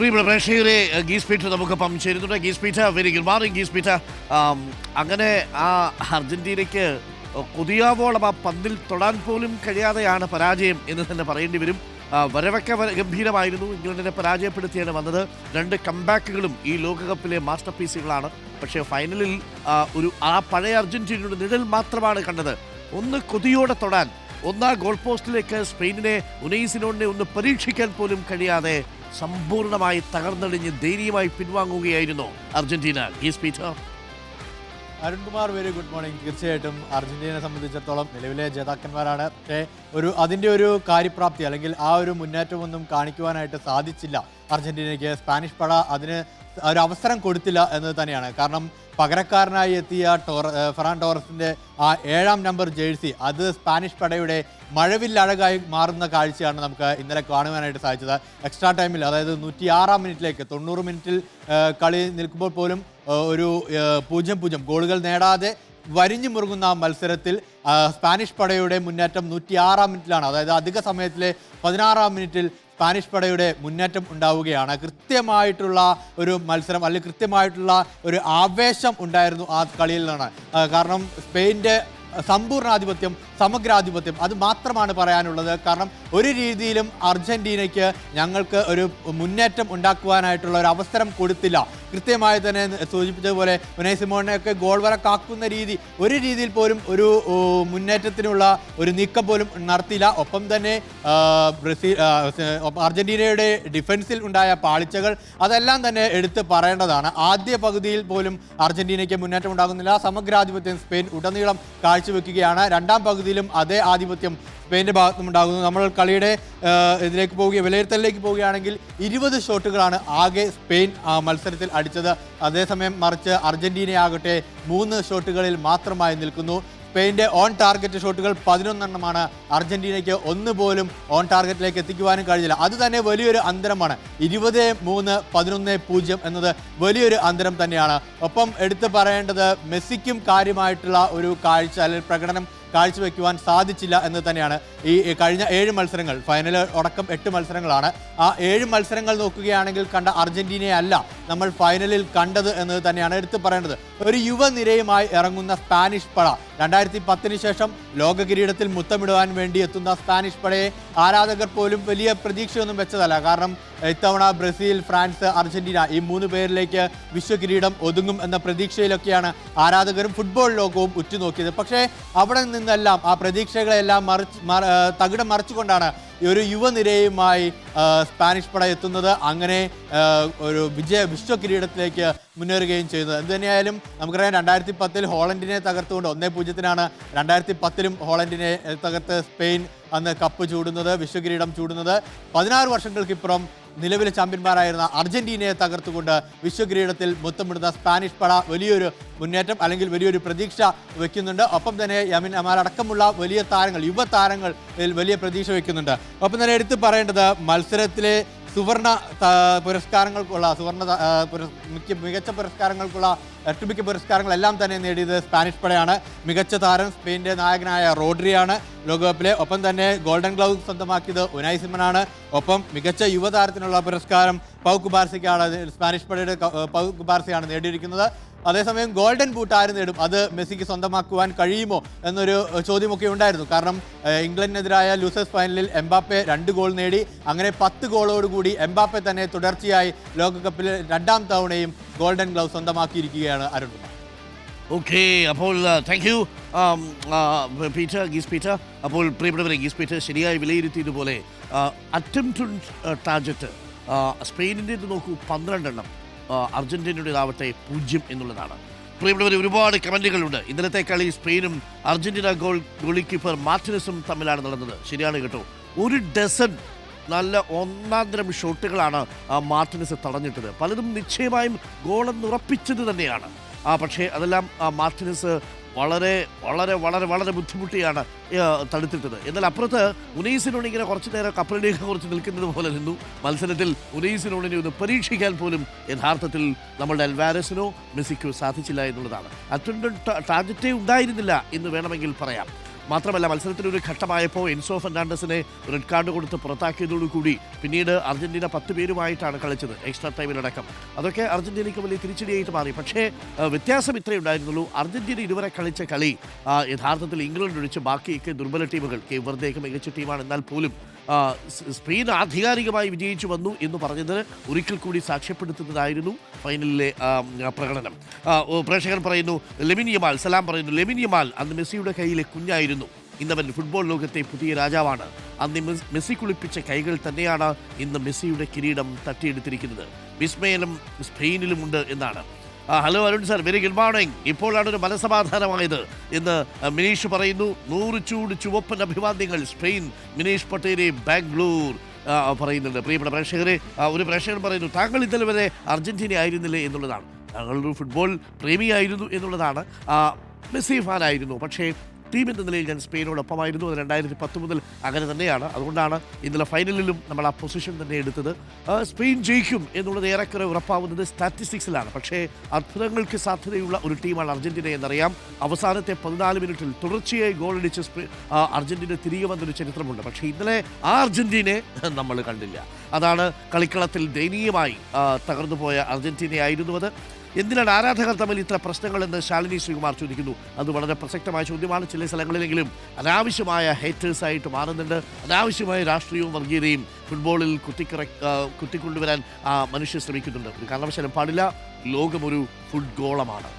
പ്രിയപ്പെട്ട പ്രേക്ഷകരെ, ഗീസ് പീറ്റർ നമുക്കൊപ്പം ചേരുന്നുണ്ട്. ഗീസ് പീറ്റർ, വെരി ഗുഡ് മോർണിംഗ് ഗീസ് പീറ്റർ. അങ്ങനെ ആ അർജന്റീനയ്ക്ക് കൊതിയാവോളം ആ പന്തിൽ തൊടാൻ പോലും കഴിയാതെയാണ് പരാജയം എന്ന് തന്നെ പറയേണ്ടി വരും. വരവൊക്കെ ഗംഭീരമായിരുന്നു. ഇംഗ്ലണ്ടിനെ പരാജയപ്പെടുത്തിയാണ് വന്നത്. 2 കംബാക്കുകളും ഈ ലോകകപ്പിലെ മാസ്റ്റർ പീസുകളാണ്. പക്ഷേ ഫൈനലിൽ ആ പഴയ അർജന്റീനയുടെ നിഴൽ മാത്രമാണ് കണ്ടത്. ഒന്ന് കൊതിയോടെ തൊടാൻ, ഒന്നാം ഗോൾ പോസ്റ്റിലേക്ക് സ്പെയിനിനെ ഉനൈസിനോടിനെ ഒന്ന് പരീക്ഷിക്കാൻ പോലും കഴിയാതെ സമ്പൂർണ്ണമായി തകർന്നടിഞ്ഞ് ധൈര്യമായി പിൻവാങ്ങുകയായിരുന്നു അർജന്റീന. ഗീസ് Peter. Arunkumar, very good morning. തീർച്ചയായിട്ടും അർജന്റീനയെ സംബന്ധിച്ചിടത്തോളം നിലവിലെ ജേതാക്കന്മാരാണ്. പക്ഷേ അതിൻ്റെ ഒരു കാര്യപ്രാപ്തി അല്ലെങ്കിൽ ആ ഒരു മുന്നേറ്റമൊന്നും കാണിക്കുവാനായിട്ട് സാധിച്ചില്ല അർജന്റീനയ്ക്ക്. സ്പാനിഷ് പട അതിന് ഒരു അവസരം കൊടുത്തില്ല എന്നത് തന്നെയാണ്. കാരണം പകരക്കാരനായി എത്തിയ ഫെറാൻ ടോറസിൻ്റെ ആ 7ാം നമ്പർ ജേഴ്സി, അത് സ്പാനിഷ് പടയുടെ മഴവില്ലഴകായി മാറുന്ന കാഴ്ചയാണ് നമുക്ക് ഇന്നലെ കാണുവാനായിട്ട് സാധിച്ചത്. എക്സ്ട്രാ ടൈമിൽ, അതായത് 106ാം മിനിറ്റിലേക്ക് 90 മിനിറ്റിൽ കളി നിൽക്കുമ്പോൾ പോലും ഒരു 0-0 ഗോളുകൾ നേടാതെ വരിഞ്ഞു മുറുകുന്ന മത്സരത്തിൽ സ്പാനിഷ് പടയുടെ മുന്നേറ്റം 106ാം മിനിറ്റിലാണ്. അതായത് അധിക സമയത്തിലെ 16ാം മിനിറ്റിൽ സ്പാനിഷ് പടയുടെ മുന്നേറ്റം ഉണ്ടാവുകയാണ്. കൃത്യമായിട്ടുള്ള ഒരു മത്സരം അല്ലെങ്കിൽ കൃത്യമായിട്ടുള്ള ഒരു ആവേശം ഉണ്ടായിരുന്നു ആ കളിയിൽ നിന്നാണ്. കാരണം സ്പെയിൻ്റെ സമ്പൂർണ്ണാധിപത്യം, സമഗ്രാധിപത്യം, അത് മാത്രമാണ് പറയാനുള്ളത്. കാരണം ഒരു രീതിയിലും അർജന്റീനയ്ക്ക് ഞങ്ങൾക്ക് ഒരു മുന്നേറ്റം ഉണ്ടാക്കുവാനായിട്ടുള്ള ഒരു അവസരം കൊടുത്തില്ല. കൃത്യമായി തന്നെ സൂചിപ്പിച്ചതുപോലെ ഉനൈ സിമോണിനെയൊക്കെ ഗോൾ വര കാക്കുന്ന രീതി, ഒരു രീതിയിൽ പോലും ഒരു മുന്നേറ്റത്തിനുള്ള ഒരു നീക്കം പോലും നടത്തിയില്ല. ഒപ്പം തന്നെ അർജന്റീനയുടെ ഡിഫൻസിൽ ഉണ്ടായ പാളിച്ചകൾ, അതെല്ലാം തന്നെ എടുത്ത് പറയേണ്ടതാണ്. ആദ്യ പകുതിയിൽ പോലും അർജന്റീനയ്ക്ക് മുന്നേറ്റം ഉണ്ടാകുന്നില്ല. സമഗ്രാധിപത്യം സ്പെയിൻ ഉടനീളം കാഴ്ചവെക്കുകയാണ്. 2ാം പകുതിയിലും അതേ ആധിപത്യം സ്പെയിൻ്റെ ഭാഗത്തും ഉണ്ടാകുന്നു. നമ്മൾ കളിയുടെ വിലയിരുത്തലിലേക്ക് പോവുകയാണെങ്കിൽ 20 ഷോട്ടുകളാണ് ആകെ സ്പെയിൻ മത്സരത്തിൽ അടിച്ചത്. അതേസമയം മറിച്ച് അർജന്റീനയാകട്ടെ 3 ഷോട്ടുകളിൽ മാത്രമായി നിൽക്കുന്നു. സ്പെയിൻ്റെ ഓൺ ടാർഗറ്റ് ഷോട്ടുകൾ 11 എണ്ണമാണ്. അർജന്റീനയ്ക്ക് ഒന്നുപോലും ഓൺ ടാർഗറ്റിലേക്ക് എത്തിക്കുവാനും കഴിഞ്ഞില്ല. അത് തന്നെ വലിയൊരു അന്തരമാണ്. 20-3, 11-0 എന്നത് വലിയൊരു അന്തരം തന്നെയാണ്. ഒപ്പം എടുത്തു പറയേണ്ടത് മെസ്സിക്കും കാര്യമായിട്ടുള്ള ഒരു കാഴ്ച അല്ലെങ്കിൽ പ്രകടനം കാഴ്ചവെക്കുവാൻ സാധിച്ചില്ല എന്ന് തന്നെയാണ്. ഈ കഴിഞ്ഞ 7 മത്സരങ്ങൾ, ഫൈനൽ അടക്കം 8 മത്സരങ്ങളാണ്. ആ 7 മത്സരങ്ങൾ നോക്കുകയാണെങ്കിൽ കണ്ട അർജന്റീനയെ അല്ല നമ്മൾ ഫൈനലിൽ കണ്ടത് എന്നത് തന്നെയാണ് എടുത്തു പറയേണ്ടത്. ഒരു യുവനിരയുമായി ഇറങ്ങുന്ന സ്പാനിഷ് പട, 2010 ശേഷം ലോക കിരീടത്തിൽ മുത്തമിടുവാൻ വേണ്ടി എത്തുന്ന സ്പാനിഷ് പടയെ ആരാധകർ പോലും വലിയ പ്രതീക്ഷയൊന്നും വെച്ചതല്ല. കാരണം ഇത്തവണ ബ്രസീൽ, ഫ്രാൻസ്, അർജന്റീന ഈ 3 പേരിലേക്ക് വിശ്വകിരീടം ഒതുങ്ങും എന്ന പ്രതീക്ഷയിലൊക്കെയാണ് ആരാധകരും ഫുട്ബോൾ ലോകവും ഉറ്റുനോക്കിയത്. പക്ഷേ അവിടെ നിന്നെല്ലാം ആ പ്രതീക്ഷകളെല്ലാം തകിടം മറിച്ചുകൊണ്ടാണ് ഒരു യുവനിരയുമായി സ്പാനിഷ് പട എത്തുന്നത്. അങ്ങനെ ഒരു വിശ്വകിരീടത്തിലേക്ക് മുന്നേറുകയും ചെയ്യുന്നത്. എന്ത് തന്നെയായാലും നമുക്കറിയാം, 2010 ഹോളണ്ടിനെ തകർത്തുകൊണ്ട് 1-0 2010ലും ഹോളണ്ടിനെ തകർത്ത് സ്പെയിൻ അന്ന് കപ്പ് ചൂടുന്നത്, വിശ്വകിരീടം ചൂടുന്നത്. 16 വർഷങ്ങൾക്കിപ്പുറം നിലവിലെ ചാമ്പ്യന്മാരായിരുന്ന അർജന്റീനയെ തകർത്തുകൊണ്ട് വിശ്വകിരീടത്തിൽ മുത്തമിടുന്ന സ്പാനിഷ് പട വലിയൊരു മുന്നേറ്റം അല്ലെങ്കിൽ വലിയൊരു പ്രതീക്ഷ വയ്ക്കുന്നുണ്ട്. ഒപ്പം തന്നെ യമിൻ അമാൽ അടക്കമുള്ള വലിയ താരങ്ങൾ, യുവതാരങ്ങൾ വലിയ പ്രതീക്ഷ വയ്ക്കുന്നുണ്ട്. ഒപ്പം തന്നെ എടുത്തു പറയേണ്ടത് മത്സരത്തിലെ സുവർണ പുരസ്കാരങ്ങൾക്കുള്ള മികച്ച പുരസ്കാരങ്ങൾക്കുള്ള ഒട്ടുമിക്ക പുരസ്കാരങ്ങളെല്ലാം തന്നെ നേടിയത് സ്പാനിഷ് പടയാണ്. മികച്ച താരം സ്പെയിൻ്റെ നായകനായ റോഡ്രിയാണ് ലോകകപ്പിലെ. ഒപ്പം തന്നെ ഗോൾഡൻ ഗ്ലൗ സ്വന്തമാക്കിയത് ഉനൈ സിമനാണ്. ഒപ്പം മികച്ച യുവതാരത്തിനുള്ള പുരസ്കാരം പൗ കുബാർസിക്കാണ്, സ്പാനിഷ് പടയുടെ പൗ കുബാർസിയാണ് നേടിയിരിക്കുന്നത്. അതേസമയം ഗോൾഡൻ ബൂട്ട് ആര് നേടും, അത് മെസ്സിക്ക് സ്വന്തമാക്കുവാൻ കഴിയുമോ എന്നൊരു ചോദ്യമൊക്കെ ഉണ്ടായിരുന്നു. കാരണം ഇംഗ്ലണ്ടിനെതിരായ ലൂസേഴ്സ് ഫൈനലിൽ എംബാപ്പെ 2 ഗോൾ നേടി. അങ്ങനെ 10 ഗോളോടുകൂടി എംബാപ്പെ തന്നെ തുടർച്ചയായി ലോകകപ്പിൽ 2ാം തവണയും ഗോൾഡൻ ഗ്ലൗ സ്വന്തമാക്കിയിരിക്കുകയാണ്. അരുൺകുമാർ. ഓക്കെ, അപ്പോൾ താങ്ക് യു പീറ്റർ, ഗീസ് പീറ്റർ. അപ്പോൾ പ്രിയപ്പെട്ടവരെ, ഗീസ് പീറ്റർ ശരിയായി വിലയിരുത്തിയതുപോലെ അറ്റംപ്റ്റ് ടാർജറ്റ് സ്പെയിനിൻ്റേത് നോക്കൂ 12 എണ്ണം, അർജന്റീനയുടേതാവട്ടെ 0 എന്നുള്ളതാണ്. പ്രിയപ്പെട്ടവരെ, ഒരുപാട് കമൻറ്റുകളുണ്ട്. ഇന്നലത്തെ കളി സ്പെയിനും അർജന്റീന ഗോൾ കീപ്പർ മാർട്ടിനസും തമ്മിലാണ് നടന്നത്. ശരിയാണ് കേട്ടോ. 1 ഡസൻ നല്ല ഒന്നാന്തരം ഷോട്ടുകളാണ് മാർട്ടിനസ് തടഞ്ഞിട്ടത്. പലതും നിശ്ചയമായും ഗോളെന്ന് ഉറപ്പിച്ചത് തന്നെയാണ്. പക്ഷേ അതെല്ലാം മാർട്ടിനസ് വളരെ വളരെ വളരെ വളരെ ബുദ്ധിമുട്ടിയാണ് തടുത്തിട്ടത്. എന്നാൽ അപ്പുറത്ത് ഉനൈസിനോട് ഇങ്ങനെ കുറച്ചു നേരം കപ്പലിലേക്ക് കുറച്ച് നിൽക്കുന്നത് പോലെ നിന്നു. മത്സരത്തിൽ ഉനൈസിനോടിനെ ഒന്ന് പരീക്ഷിക്കാൻ പോലും യഥാർത്ഥത്തിൽ നമ്മളുടെ അൽവാരസിനോ മെസ്സിക്കോ സാധിച്ചില്ല എന്നുള്ളതാണ്. അറ്റൻഡ് ടാർജറ്റേ ഉണ്ടായിരുന്നില്ല എന്ന് വേണമെങ്കിൽ പറയാം. മാത്രമല്ല മത്സരത്തിന് ഒരു ഘട്ടമായപ്പോൾ എൻസോ ഫെർണാണ്ടസിനെ റെഡ് കാർഡ് കൊടുത്ത് പുറത്താക്കിയതോടുകൂടി പിന്നീട് അർജന്റീന 10 പേരുമായിട്ടാണ് കളിച്ചത്, എക്സ്ട്രാ ടൈമിലടക്കം. അതൊക്കെ അർജന്റീനയ്ക്ക് വലിയ തിരിച്ചടിയായിട്ട് മാറി. പക്ഷേ വ്യത്യാസം ഇത്രയേ ഉണ്ടായിരുന്നുള്ളൂ. അർജന്റീന ഇതുവരെ കളിച്ച കളി യഥാർത്ഥത്തിൽ ഇംഗ്ലണ്ട് ഒഴിച്ച് ബാക്കിയൊക്കെ ദുർബല ടീമുകൾ, കേപ്പ് വെർദെയൊക്കെ മികച്ച ടീമാണ്, എന്നാൽ പോലും സ്പെയിൻ ആധികാരികമായി വിജയിച്ചു വന്നു എന്ന് പറഞ്ഞത് ഒരിക്കൽ കൂടി സാക്ഷ്യപ്പെടുത്തുന്നതായിരുന്നു ഫൈനലിലെ പ്രകടനം. പ്രേക്ഷകൻ പറയുന്നു ലെമിൻ യമാൽ, സലാം പറയുന്നു ലെമിൻ യമാൽ അന്ന് മെസ്സിയുടെ കയ്യിലെ കുഞ്ഞായിരുന്നു, ഇന്നവൻ ഫുട്ബോൾ ലോകത്തെ പുതിയ രാജാവാണ്. അന്ന് മെസ്സി കുളിപ്പിച്ച കൈകൾ തന്നെയാണ് ഇന്ന് മെസ്സിയുടെ കിരീടം തട്ടിയെടുത്തിരിക്കുന്നത്. വിസ്മയം സ്പെയിനിലുമുണ്ട് എന്നാണ്. Hello Arun sir, very good morning. ഇപ്പോഴാണ് ഒരു മനസമാധാനമായത് എന്ന് മിനീഷ് പറയുന്നു. 100 ചൂട് ചുവപ്പൻ അഭിവാദ്യങ്ങൾ സ്പെയിൻ, മിനീഷ് പട്ടേരി, ബാംഗ്ലൂർ പറയുന്നുണ്ട്. പ്രിയപ്പെട്ട പ്രേക്ഷകരെ, ഒരു പ്രേക്ഷകൻ പറയുന്നു താങ്കൾ ഇന്നലെ വരെ അർജന്റീന ആയിരുന്നില്ലേ എന്നുള്ളതാണ്. താങ്കളൊരു ഫുട്ബോൾ പ്രേമിയായിരുന്നു എന്നുള്ളതാണ്. മെസ്സി ഫാനായിരുന്നു, പക്ഷേ ടീം എന്ന നിലയിൽ ഞാൻ സ്പെയിനോടൊപ്പമായിരുന്നു. അത് 2010 മുതൽ അങ്ങനെ തന്നെയാണ്. അതുകൊണ്ടാണ് ഇന്നലെ ഫൈനലിലും നമ്മൾ ആ പൊസിഷൻ തന്നെ എടുത്തത്. സ്പെയിൻ ജയിക്കും എന്നുള്ളത് ഏറെക്കുറെ ഉറപ്പാവുന്നത് സ്റ്റാറ്റിസ്റ്റിക്സിലാണ്. പക്ഷേ അത്ഭുതങ്ങൾക്ക് സാധ്യതയുള്ള ഒരു ടീമാണ് അർജന്റീന എന്നറിയാം. അവസാനത്തെ 14 മിനിറ്റിൽ തുടർച്ചയായി ഗോളടിച്ച് അർജന്റീന തിരികെ വന്നൊരു ചരിത്രമുണ്ട്. പക്ഷേ ഇന്നലെ ആ അർജന്റീനയെ നമ്മൾ കണ്ടില്ല. അതാണ് കളിക്കളത്തിൽ ദയനീയമായി തകർന്നുപോയ അർജന്റീനയായിരുന്നു അത്. എന്തിനാണ് ആരാധകർ തമ്മിൽ ഇത്ര പ്രശ്നങ്ങളെന്ന് ശാലിനി ശ്രീകുമാർ ചോദിക്കുന്നു. അത് വളരെ പ്രസക്തമായ ചോദ്യമാണ്. ചില സ്ഥലങ്ങളിലെങ്കിലും അനാവശ്യമായ ഹേറ്റേഴ്സായിട്ട് മാറുന്നുണ്ട്. അനാവശ്യമായ രാഷ്ട്രീയവും വർഗീയതയും ഫുട്ബോളിൽ കുത്തിക്കൊണ്ടുവരാൻ മനുഷ്യർ ശ്രമിക്കുന്നുണ്ട്. ഒരു കാരണവശാലും പാടില്ല. ലോകമൊരു ഫുട്ഗോളമാണ്.